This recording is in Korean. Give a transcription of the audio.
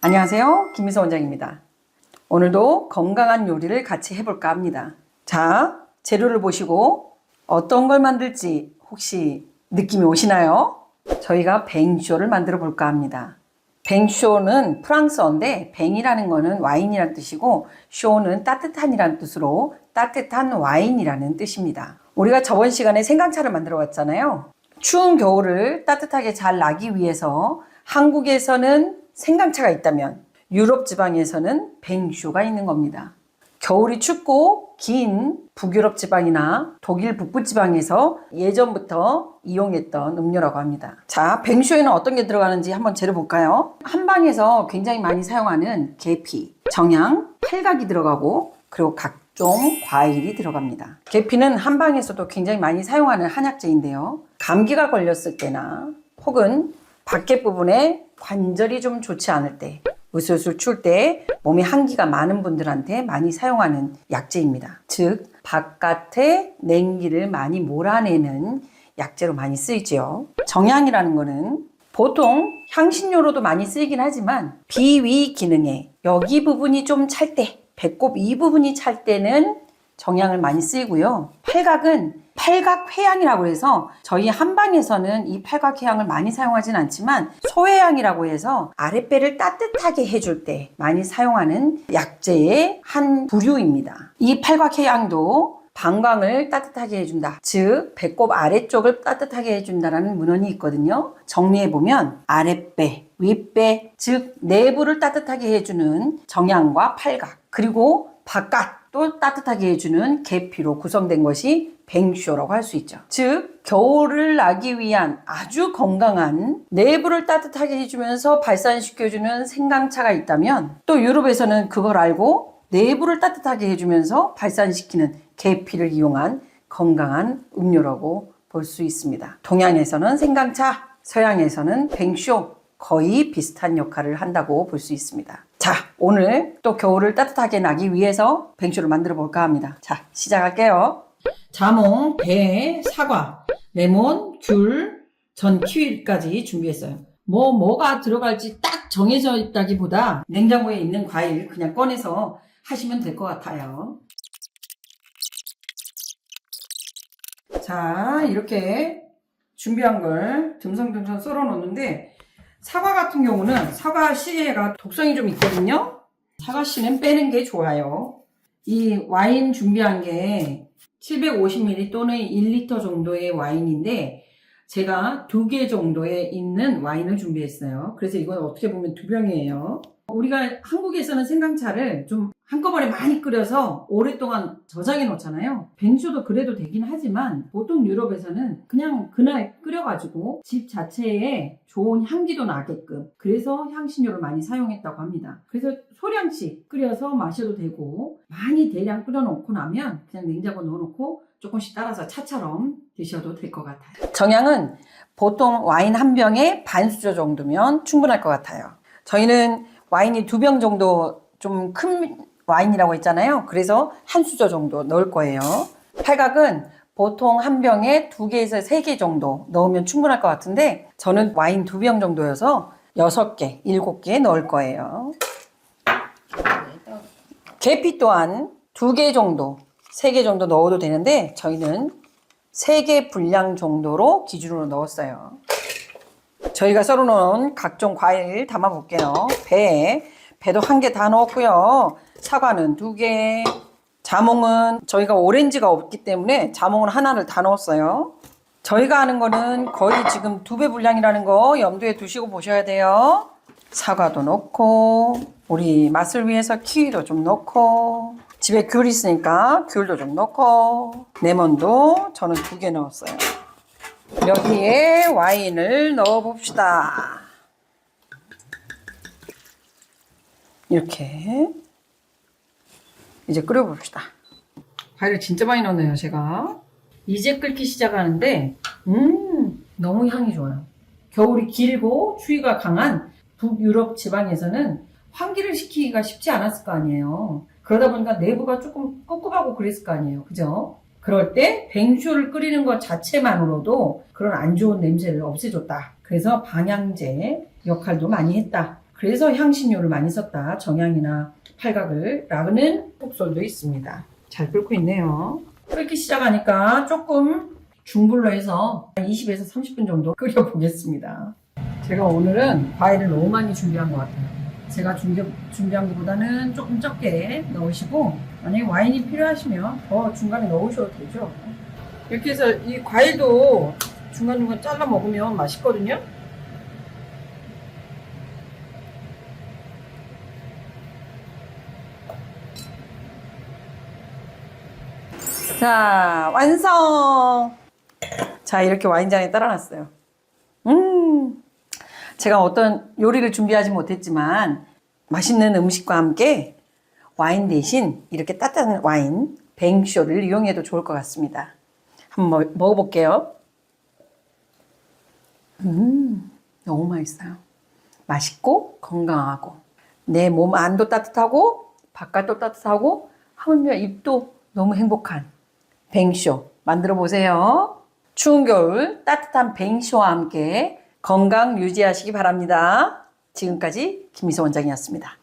안녕하세요. 김미서 원장입니다. 오늘도 건강한 요리를 같이 해볼까 합니다. 자, 재료를 보시고 어떤 걸 만들지 혹시 느낌이 오시나요? 저희가 뱅쇼를 만들어 볼까 합니다. 뱅쇼는 프랑스어인데 뱅이라는 거는 와인이라는 뜻이고 쇼는 따뜻한이라는 뜻으로 따뜻한 와인이라는 뜻입니다. 우리가 저번 시간에 생강차를 만들어 봤잖아요. 추운 겨울을 따뜻하게 잘 나기 위해서 한국에서는 생강차가 있다면 유럽 지방에서는 뱅쇼가 있는 겁니다. 겨울이 춥고 긴 북유럽 지방이나 독일 북부 지방에서 예전부터 이용했던 음료라고 합니다. 자, 뱅쇼에는 어떤 게 들어가는지 한번 재료 볼까요? 한방에서 굉장히 많이 사용하는 계피, 정향, 팔각이 들어가고 그리고 각종 과일이 들어갑니다. 계피는 한방에서도 굉장히 많이 사용하는 한약재인데요. 감기가 걸렸을 때나 혹은 밖에 부분에 관절이 좀 좋지 않을 때, 으슬으슬 추울 때 몸에 한기가 많은 분들한테 많이 사용하는 약재입니다. 즉 바깥에 냉기를 많이 몰아내는 약재로 많이 쓰이죠. 정향이라는 거는 보통 향신료로도 많이 쓰이긴 하지만 비위 기능에 여기 부분이 좀 찰 때, 배꼽 이 부분이 찰 때는 정향을 많이 쓰이고요. 팔각은 팔각회향이라고 해서 저희 한방에서는 이 팔각회향을 많이 사용하진 않지만 소회향이라고 해서 아랫배를 따뜻하게 해줄 때 많이 사용하는 약재의 한 부류입니다. 이 팔각회향도 방광을 따뜻하게 해준다. 즉 배꼽 아래쪽을 따뜻하게 해준다라는 문헌이 있거든요. 정리해보면 아랫배, 윗배, 즉 내부를 따뜻하게 해주는 정향과 팔각, 그리고 바깥 또 따뜻하게 해주는 계피로 구성된 것이 뱅쇼라고 할 수 있죠. 즉 겨울을 나기 위한 아주 건강한 내부를 따뜻하게 해주면서 발산시켜주는 생강차가 있다면 또 유럽에서는 그걸 알고 내부를 따뜻하게 해주면서 발산시키는 계피를 이용한 건강한 음료라고 볼 수 있습니다. 동양에서는 생강차, 서양에서는 뱅쇼, 거의 비슷한 역할을 한다고 볼 수 있습니다. 자, 오늘 또 겨울을 따뜻하게 나기 위해서 뱅쇼를 만들어 볼까 합니다. 자, 시작할게요. 자몽, 배, 사과, 레몬, 귤, 전 키위까지 준비했어요. 뭐가 들어갈지 딱 정해져 있다기보다 냉장고에 있는 과일 그냥 꺼내서 하시면 될 것 같아요. 자, 이렇게 준비한 걸 듬성듬성 썰어 놓는데 사과 같은 경우는 사과 씨가 독성이 좀 있거든요. 사과 씨는 빼는 게 좋아요. 이 와인 준비한 게 750ml 또는 1리터 정도의 와인인데 제가 2개 정도에 있는 와인을 준비했어요. 그래서 이건 어떻게 보면 2병이에요. 우리가 한국에서는 생강차를 좀 한꺼번에 많이 끓여서 오랫동안 저장해 놓잖아요. 뱅쇼도 그래도 되긴 하지만 보통 유럽에서는 그냥 그날 끓여가지고 집 자체에 좋은 향기도 나게끔 그래서 향신료를 많이 사용했다고 합니다. 그래서 소량씩 끓여서 마셔도 되고 많이 대량 끓여놓고 나면 그냥 냉장고 넣어놓고 조금씩 따라서 차처럼 드셔도 될 것 같아요. 정향은 보통 와인 한 병에 반 수저 정도면 충분할 것 같아요. 저희는 와인이 2병 정도 좀 큰 와인이라고 했잖아요. 그래서 한 수저 정도 넣을 거예요. 팔각은 보통 한 병에 2개에서 3개 정도 넣으면 충분할 것 같은데 저는 와인 2병 정도여서 6개, 7개 넣을 거예요. 계피 또한 2개 정도, 3개 정도 넣어도 되는데 저희는 3개 분량 정도로 기준으로 넣었어요. 저희가 썰어놓은 각종 과일 담아 볼게요. 배도 1개 다 넣었고요. 사과는 2개, 자몽은 저희가 오렌지가 없기 때문에 자몽은 하나를 다 넣었어요. 저희가 하는 거는 거의 지금 2배 분량이라는 거 염두에 두시고 보셔야 돼요. 사과도 넣고 우리 맛을 위해서 키위도 좀 넣고 집에 귤 있으니까 귤도 좀 넣고 레몬도 저는 2개 넣었어요. 여기에 와인을 넣어 봅시다. 이렇게 이제 끓여 봅시다. 과일을 진짜 많이 넣었네요, 제가. 이제 끓기 시작하는데 너무 향이 좋아요. 겨울이 길고 추위가 강한 북유럽 지방에서는 환기를 시키기가 쉽지 않았을 거 아니에요. 그러다 보니까 내부가 조금 꿉꿉하고 그랬을 거 아니에요. 그죠? 그럴 때 뱅쇼를 끓이는 것 자체만으로도 그런 안 좋은 냄새를 없애줬다. 그래서 방향제 역할도 많이 했다. 그래서 향신료를 많이 썼다. 정향이나 팔각을 라는 속설도 있습니다. 잘 끓고 있네요. 끓기 시작하니까 조금 중불로 해서 20에서 30분 정도 끓여보겠습니다. 제가 오늘은 과일을 너무 많이 준비한 것 같아요. 제가 준비한 것보다는 조금 적게 넣으시고, 만약에 와인이 필요하시면 더 중간에 넣으셔도 되죠. 이렇게 해서 이 과일도 중간중간 잘라 먹으면 맛있거든요. 자, 완성! 자, 이렇게 와인잔에 따라놨어요. 제가 어떤 요리를 준비하지 못했지만 맛있는 음식과 함께 와인 대신 이렇게 따뜻한 와인, 뱅쇼를 이용해도 좋을 것 같습니다. 한번 먹어볼게요. 너무 맛있어요. 맛있고 건강하고 내 몸 안도 따뜻하고 바깥도 따뜻하고 하물며 입도 너무 행복한 뱅쇼 만들어 보세요. 추운 겨울 따뜻한 뱅쇼와 함께 건강 유지하시기 바랍니다. 지금까지 김미소 원장이었습니다.